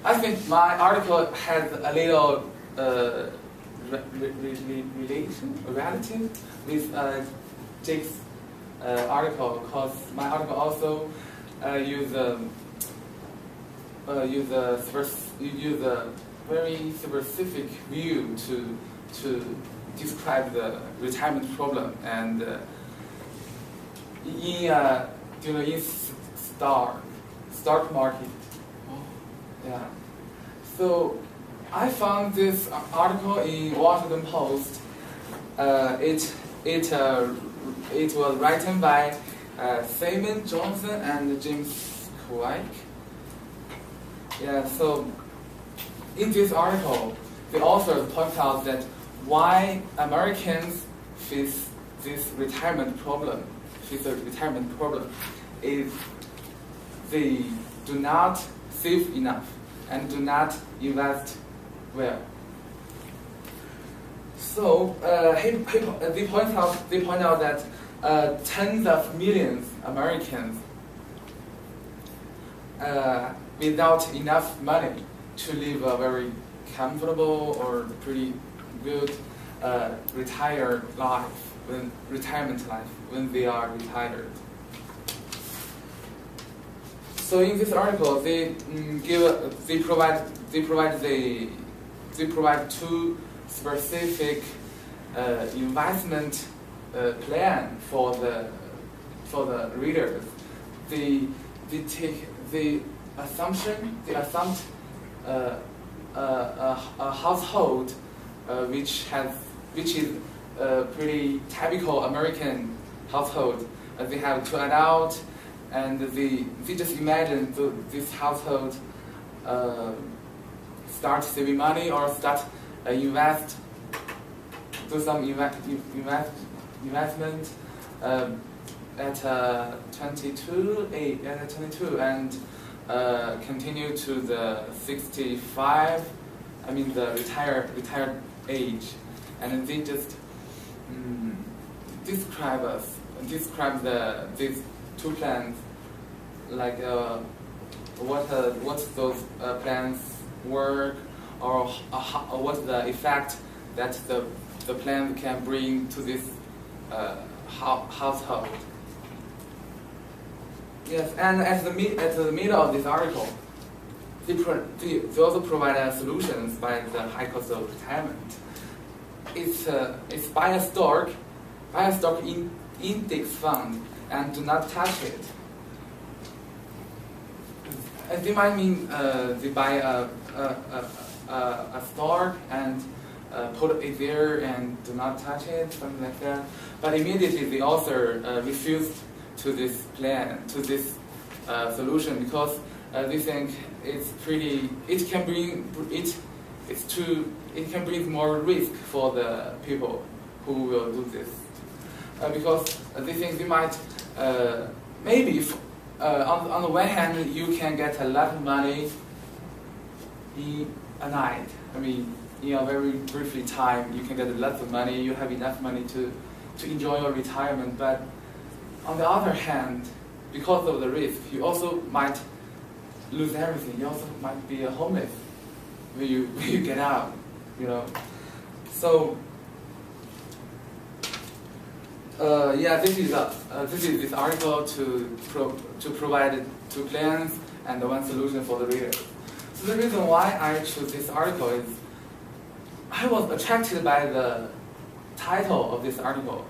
I think my article has a little relative with Jake's article, because my article also use a very specific view to describe the retirement problem, and in stock market. Yeah. So I found this article in Washington Post. It was written by Simon Johnson and James Quake. Yeah. So in this article, the authors point out that why Americans face this retirement problem is they do not save enough and do not invest well. So they point out that tens of millions Americans without enough money to live a very comfortable or pretty good retirement life when they are retired. So in this article, they provide two specific investment plan for the readers. They assume a household which is a pretty typical American household. They have two adults, and they just imagine this household start saving money or start do some investment at 22 and continue to the 65. I mean the retired age, and they just describe these two plans, like what those plans work, or what's the effect that the plan can bring to this household. Yes, and at the middle of this article, they also provide solutions by the high cost of retirement. It's buy a stock index fund and do not touch it. And they might mean they buy a stock and put it there and do not touch it, something like that. But immediately the author refused to this plan, to this solution, because they think it can bring more risk for the people who will do this, because they think they might maybe on the one hand you can get a lot of money in a night. I mean, in a very briefly time you can get a lot of money. You have enough money to enjoy your retirement, but on the other hand, because of the risk, you also might lose everything. You also might be homeless when you get out, you know. So yeah, this is this article to provide two plans and one solution for the reader. So the reason why I chose this article is I was attracted by the title of this article.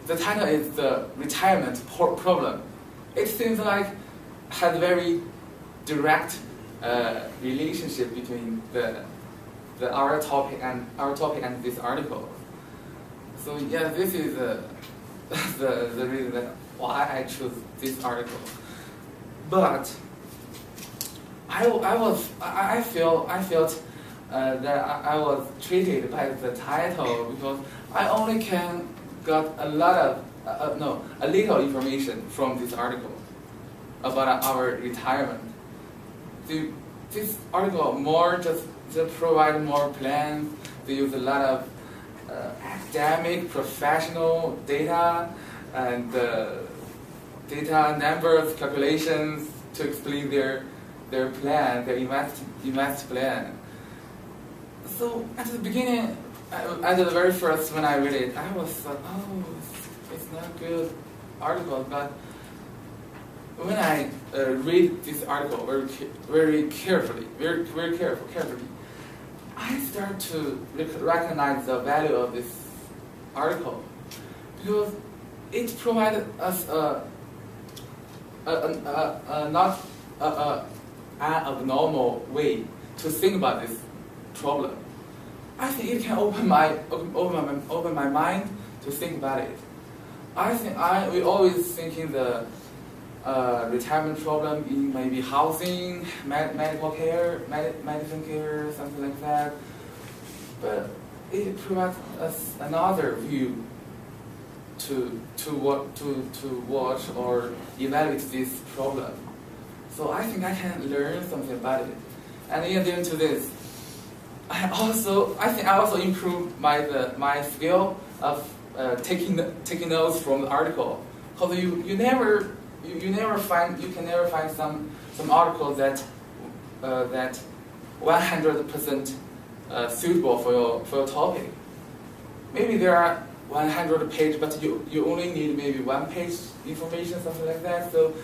The title is the retirement problem. It seems like has a very direct relationship between our topic and this article. So yeah, this is the reason that why I chose this article. But I felt that I was treated by the title because I only got a little information from this article about our retirement. This article more just provide more plans. They use a lot of academic, professional data and data numbers, calculations to explain their their plan, their invest plan. So at the beginning, at the very first when I read it, I was like, oh, it's not a good article. But when I read this article very carefully, I start to recognize the value of this article because it provided us not an abnormal way to think about this problem. I think it can open my mind to think about it. We always thinking the retirement problem in maybe housing, medical care, medicine care, something like that. But it provides us another view to watch or evaluate this problem. So I think I can learn something about it. And in addition to this, I think I also improved my skill of taking notes from the article. Because you can never find some article that 100% suitable for your topic. Maybe there are 100 pages, but you only need maybe 1 page information, something like that. So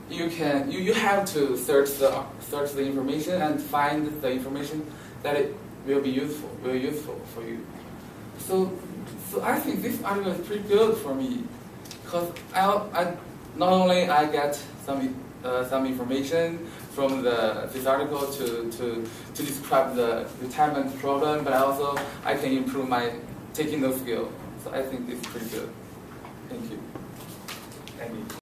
you have to search the information and find the information that it will be useful for you. So I think this article is pretty good for me because I not only I get some information from this article to describe the retirement problem, but I can improve my taking those skills. So I think this is pretty good. Thank you.